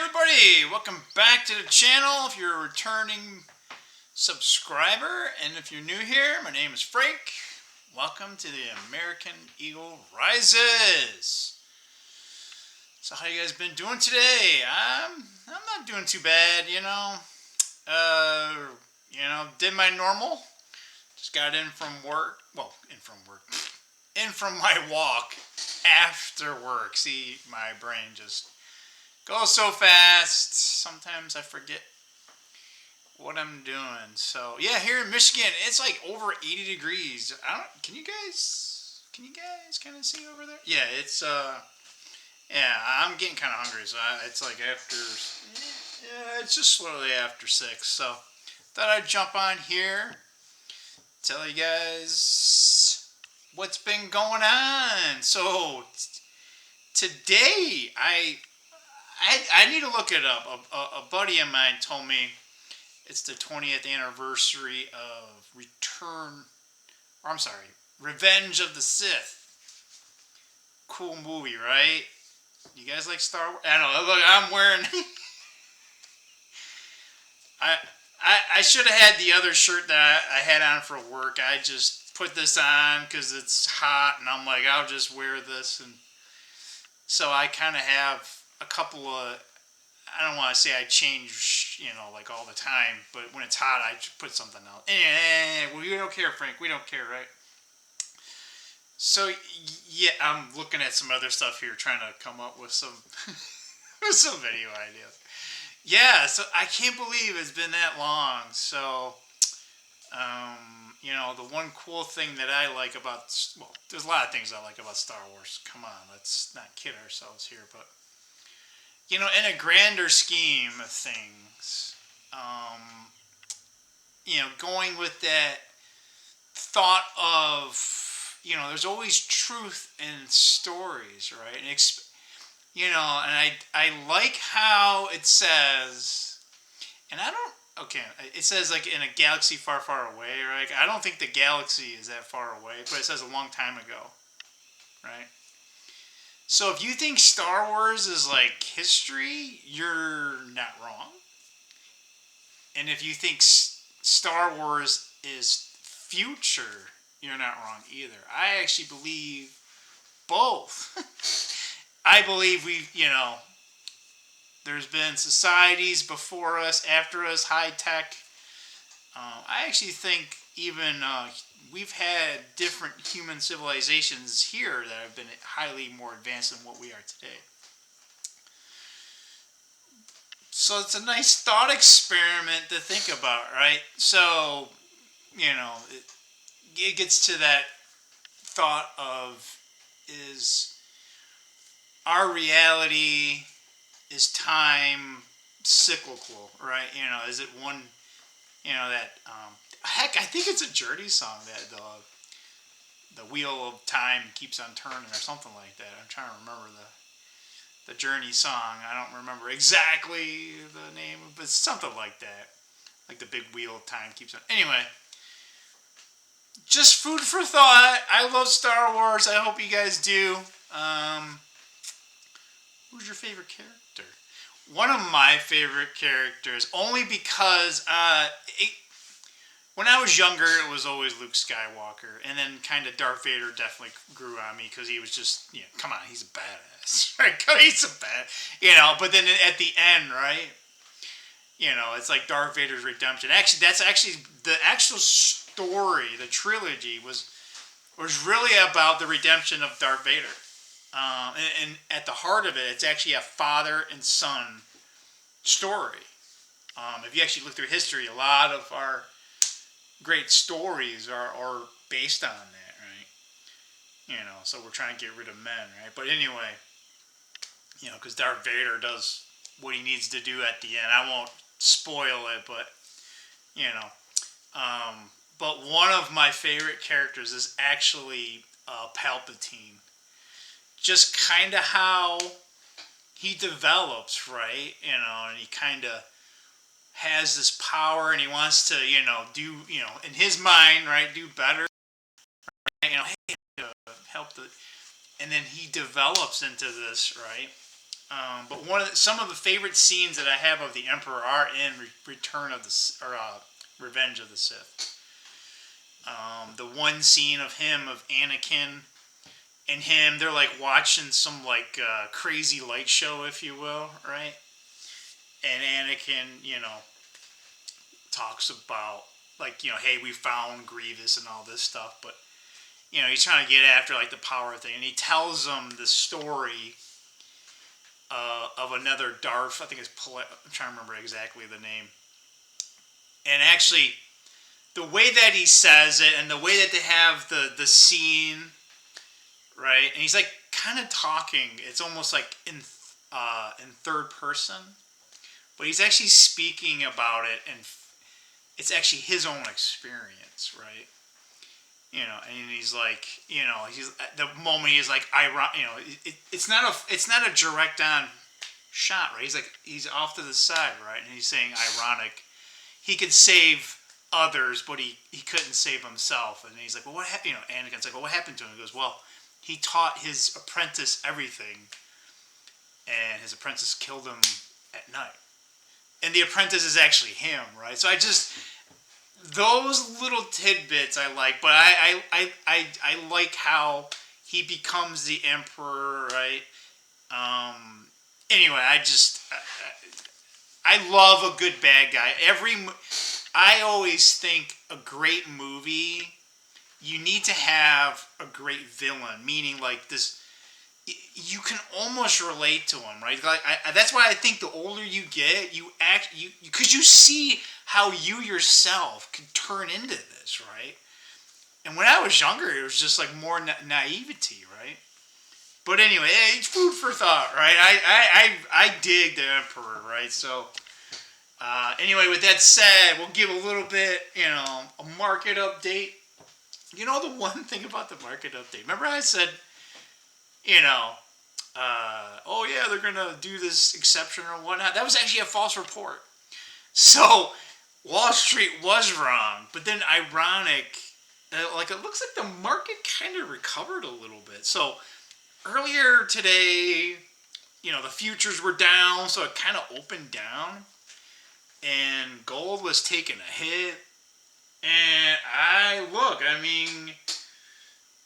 everybody, welcome back to the channel if you're a returning subscriber, and if you're new here, my name is Frank. Welcome to the American Eagle Rises. So how you guys been doing today? I'm not doing too bad, did my normal. Just got in from work. Well, in from my walk after work. See, my brain just goes so fast. Sometimes I forget what I'm doing. So yeah, here in Michigan, it's like over 80 degrees. Can you guys kind of see over there? Yeah, yeah, I'm getting kind of hungry. So it's like it's just slowly after 6. So thought I'd jump on here, tell you guys what's been going on. So today I need to look it up. A buddy of mine told me it's the 20th anniversary of Revenge of the Sith. Cool movie, right? You guys like Star Wars? I know. Look, I'm wearing. I should have had the other shirt that I had on for work. I just put this on because it's hot, and I'm like, I'll just wear this, and so I kind of have a couple of. I don't want to say I change, like all the time, but when it's hot, I put something else. We don't care, Frank. We don't care, right? So yeah, I'm looking at some other stuff here, trying to come up with some some video ideas. Yeah, so I can't believe it's been that long. So, the one cool thing that I like about, well, there's a lot of things I like about Star Wars. Come on, let's not kid ourselves here, but in a grander scheme of things, going with that thought of, there's always truth in stories, right? And I like how it says, and it says like in a galaxy far, far away, right? I don't think the galaxy is that far away, but it says a long time ago, right? So if you think Star Wars is like history, you're not wrong. And if you think Star Wars is future, you're not wrong either. I actually believe both. I believe there's been societies before us, after us, high tech. I actually think even we've had different human civilizations here that have been highly more advanced than what we are today. So it's a nice thought experiment to think about, right? So, it gets to that thought of, is our reality, is time cyclical, right? Is it one, that, heck, I think it's a Journey song that the wheel of time keeps on turning or something like that. I'm trying to remember the Journey song. I don't remember exactly the name, but it's something like that. Like the big wheel of time keeps on. Anyway, just food for thought. I love Star Wars. I hope you guys do. Who's your favorite character? One of my favorite characters, only because when I was younger, it was always Luke Skywalker, and then kind of Darth Vader definitely grew on me because he was just, come on, he's a badass, right? He's a bad, But then at the end, right? It's like Darth Vader's redemption. Actually, that's actually the actual story. The trilogy was really about the redemption of Darth Vader. And at the heart of it, it's actually a father and son story. If you actually look through history, a lot of our great stories are based on that, right? So we're trying to get rid of men, right? But anyway, because Darth Vader does what he needs to do at the end. I won't spoil it, but, but one of my favorite characters is actually Palpatine. Just kind of how he develops, right? And he kind of has this power, and he wants to, do, in his mind, right, do better, right? Help and then he develops into this, right? But some of the favorite scenes that I have of the Emperor are in Return of the or Revenge of the Sith. The one scene of Anakin and him, they're like watching some like crazy light show, if you will, right? And Anakin, talks about like, hey, we found Grievous and all this stuff, but he's trying to get after like the power thing, and he tells them the story of another Darth. I think I'm trying to remember exactly the name. And actually, the way that he says it, and the way that they have the scene, right? And he's like kind of talking. It's almost like in third person, but he's actually speaking about it, and it's actually his own experience, right? And he's like, he's at the moment he's like, it's not a direct on shot, right? He's off to the side, right? And he's saying ironic. He could save others, but he couldn't save himself. And he's like, well, what happened? Anakin's like, well, what happened to him? He goes, well, he taught his apprentice everything, and his apprentice killed him at night. And the apprentice is actually him, right? So those little tidbits I like, but I like how he becomes the Emperor, right? Anyway, I love a good bad guy. I always think a great movie, you need to have a great villain, meaning like this, you can almost relate to him, right? Like that's why I think the older you get, because you see how you yourself can turn into this, right? And when I was younger, it was just like more naivety, right? But anyway, hey, it's food for thought, right? I dig the Emperor, right? So anyway, with that said, we'll give a little bit, a market update. The one thing about the market update, remember I said, oh yeah, they're gonna do this exception or whatnot. That was actually a false report. So Wall Street was wrong, but then ironic, like it looks like the market kind of recovered a little bit. So earlier today, the futures were down, so it kind of opened down, and gold was taking a hit. And I mean,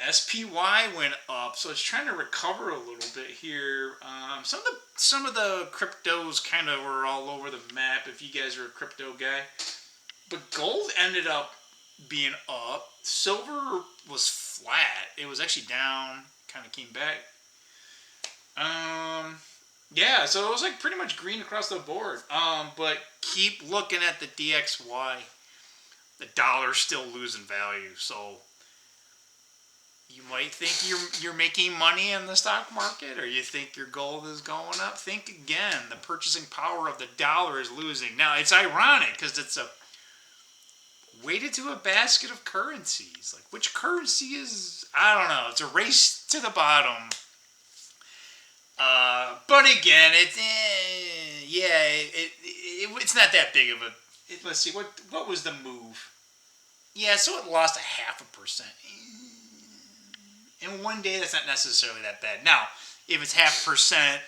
SPY went up, so it's trying to recover a little bit here. Some of the cryptos kind of were all over the map, if you guys are a crypto guy. But gold ended up being up. Silver was flat. It was actually down, kind of came back. Yeah, so it was like pretty much green across the board. But keep looking at the DXY. The dollar's still losing value, so you might think you're making money in the stock market, or you think your gold is going up. Think again. The purchasing power of the dollar is losing. Now, it's ironic because it's weighted to a basket of currencies. Like, which currency is... I don't know. It's a race to the bottom. But again, it's not that big of a... Let's see, what was the move? Yeah, so it lost 0.5%. In one day, that's not necessarily that bad. Now, if it's 0.5%,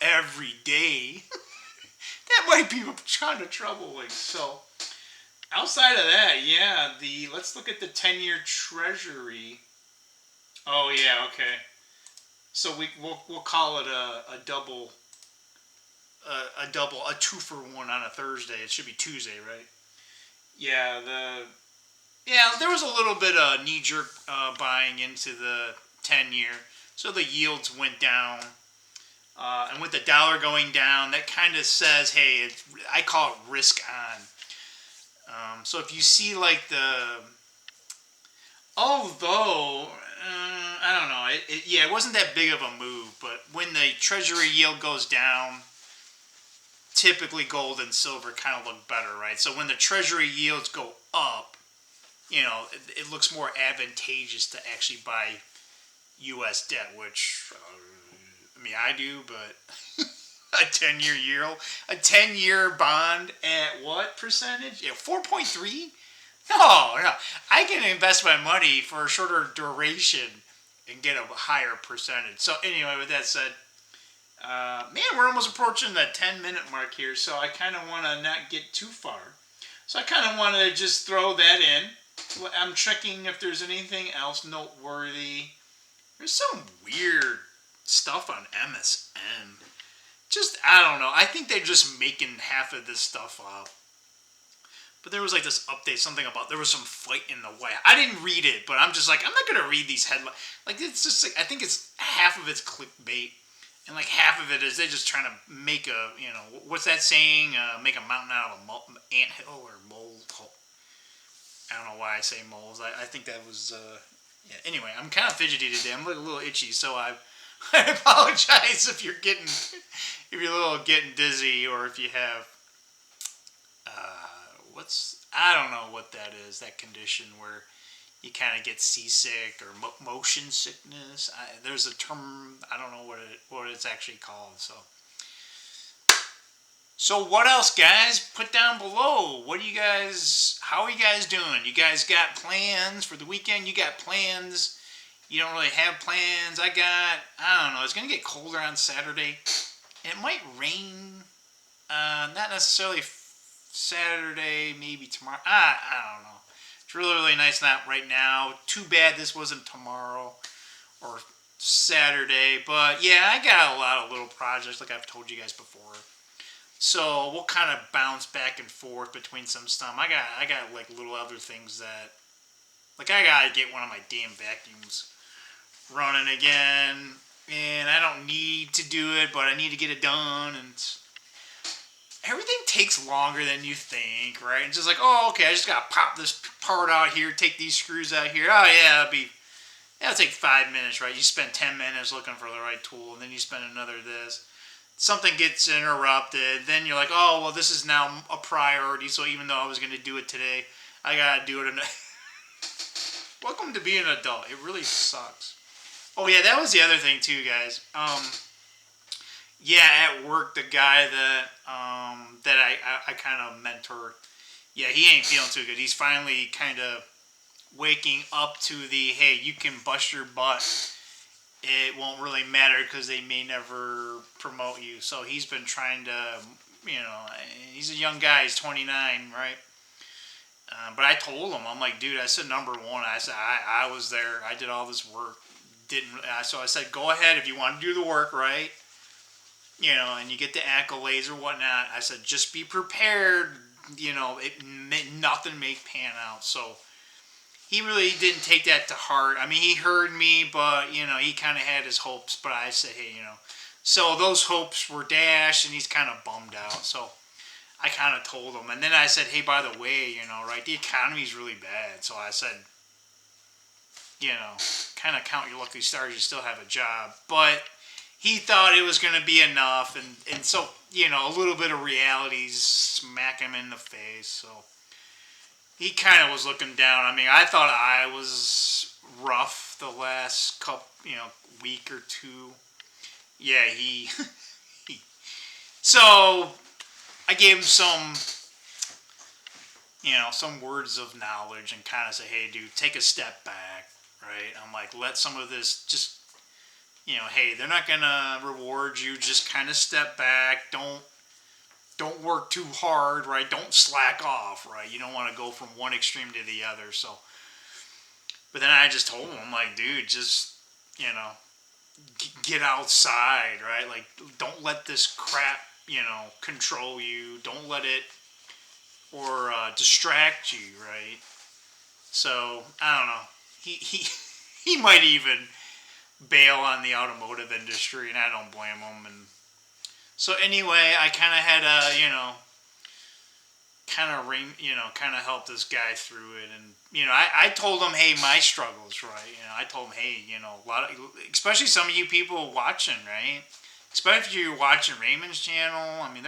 every day, that might be kind of troubling. So, outside of that, yeah, let's look at the 10-year Treasury. Oh yeah, okay. So we'll call it a double, a 2-for-1 on a Thursday. It should be Tuesday, right? Yeah, there was a little bit of knee-jerk buying into the 10-year. So the yields went down. And with the dollar going down, that kind of says, hey, I call it risk on. So if you see like although, I don't know, it wasn't that big of a move, but when the Treasury yield goes down, typically gold and silver kind of look better, right? So when the Treasury yields go up, it looks more advantageous to actually buy U.S. debt, which, I do, but a 10-year bond at what percentage? 4.3? No. I can invest my money for a shorter duration and get a higher percentage. So anyway, with that said, Man, we're almost approaching the 10-minute mark here, so I kind of want to not get too far. So I kind of want to just throw that in. I'm checking if there's anything else noteworthy. There's some weird stuff on MSN. Just, I don't know. I think they're just making half of this stuff up. But there was like this update, something about there was some fight in the White House. I didn't read it, but I'm just like, I'm not gonna read these headlines. Like it's just like I think it's half of it's clickbait, and like half of it is they're just trying to make a what's that saying? Make a mountain out of a anthill or mole. I don't know why I say moles. I think that was yeah. Anyway, I'm kind of fidgety today. I'm like a little itchy, so I apologize if you're a little getting dizzy or if you have I don't know what that is, that condition where you kind of get seasick or motion sickness. There's a term, I don't know what it's actually called. So what else, guys? Put down below. How are you guys doing? You guys got plans for the weekend? You got plans? You don't really have plans? I don't know. It's going to get colder on Saturday. And it might rain. Not necessarily Saturday, maybe tomorrow. I don't know. It's really, really nice not right now. Too bad this wasn't tomorrow or Saturday. But yeah, I got a lot of little projects like I've told you guys before. So we'll kind of bounce back and forth between some stuff. I got like little other things that, like I gotta get one of my damn vacuums running again. And I don't need to do it, but I need to get it done. And everything takes longer than you think, right? It's just like, oh, okay, I just gotta pop this part out here, take these screws out here. Oh yeah, that'll take 5 minutes, right? You spend 10 minutes looking for the right tool, and then you spend another this. Something gets interrupted, then you're like, oh, well, this is now a priority, so even though I was gonna do it today, I gotta do it. Welcome to being an adult. It really sucks. Oh yeah, that was the other thing too, guys. Yeah, at work, the guy that I kind of mentored, yeah, he ain't feeling too good. He's finally kind of waking up to the, hey, you can bust your butt. It won't really matter because they may never promote you. So he's been trying to, he's a young guy. He's 29, right? But I told him, I'm like, dude, I said number one. I said, I was there. I did all this work. So I said, go ahead if you want to do the work, right? And you get the accolades or whatnot. I said, just be prepared. Nothing may pan out. So he really didn't take that to heart. I mean, he heard me, but, he kind of had his hopes. But I said, hey, so those hopes were dashed, and he's kind of bummed out. So I kind of told him. And then I said, hey, by the way, right, the economy's really bad. So I said, kind of count your lucky stars. You still have a job. But he thought it was going to be enough. And so, a little bit of reality smack him in the face. So he kind of was looking down. I mean, I thought I was rough the last week or two. Yeah, he So I gave him some words of knowledge and kind of say, hey, dude, take a step back, right? I'm like, let some of this just, hey, they're not going to reward you. Just kind of step back. Don't work too hard, right? Don't slack off, right? You don't want to go from one extreme to the other. So, but then I just told him, I'm like, dude, just, get outside, right? Like, don't let this crap, control you. Don't let it or distract you, right? So, I don't know. He might even bail on the automotive industry, and I don't blame him. And so anyway, I kind of had a, kind of help this guy through it. And, I told him, hey, my struggles, right? I told him, hey, a lot of, especially some of you people watching, right? Especially if you're watching Raymond's channel. I mean,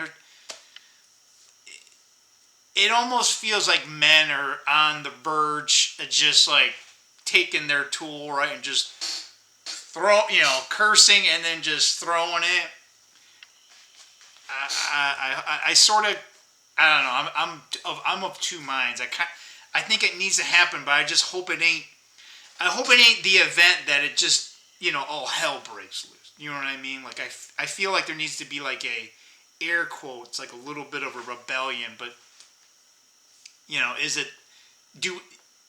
it almost feels like men are on the verge of just like taking their tool, right? And just cursing and then just throwing it. I sort of, I don't know. I'm of two minds. I think it needs to happen, but I just hope it ain't. I hope it ain't the event that it just all hell breaks loose. You know what I mean? Like I feel like there needs to be like a air quotes like a little bit of a rebellion, but is it do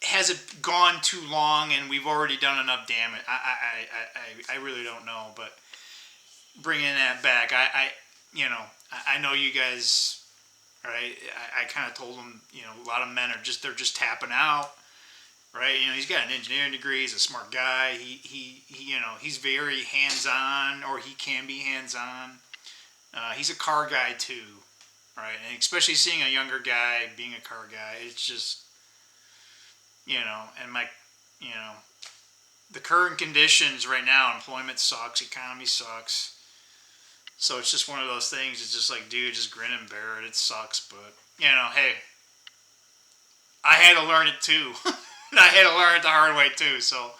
has it gone too long and we've already done enough damage? I really don't know, but bringing that back, I know you guys, right? I kind of told them, a lot of men are they're just tapping out, right? He's got an engineering degree. He's a smart guy. He's very hands-on, or he can be hands-on. He's a car guy too, right? And especially seeing a younger guy being a car guy, it's just, and the current conditions right now, employment sucks, economy sucks. So it's just one of those things. It's just like, dude, just grin and bear it. It sucks, but hey, I had to learn it too. I had to learn it the hard way too. So,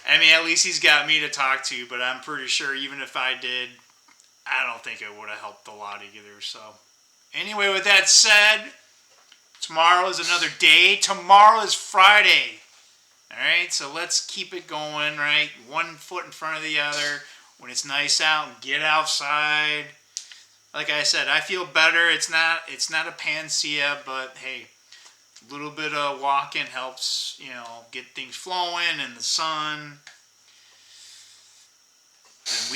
I mean, at least he's got me to talk to. But I'm pretty sure even if I did, I don't think it would have helped a lot either. So, anyway, with that said, tomorrow is another day. Tomorrow is Friday. All right, so let's keep it going, right? One foot in front of the other. When it's nice out, get outside. Like I said, I feel better. It's not a panacea, but hey, a little bit of walking helps, get things flowing in the sun. And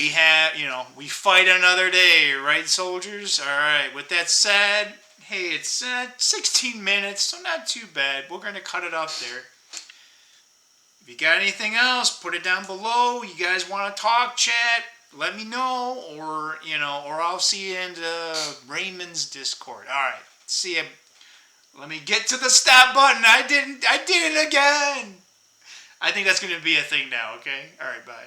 we fight another day, right, soldiers? All right, with that said, hey, it's 16 minutes, so not too bad. We're going to cut it up there. If you got anything else, put it down below. You guys want to talk, chat, let me know. Or I'll see you in Raymond's Discord. All right, see ya. Let me get to the stop button. I did it again. I think that's going to be a thing now, okay? All right, bye.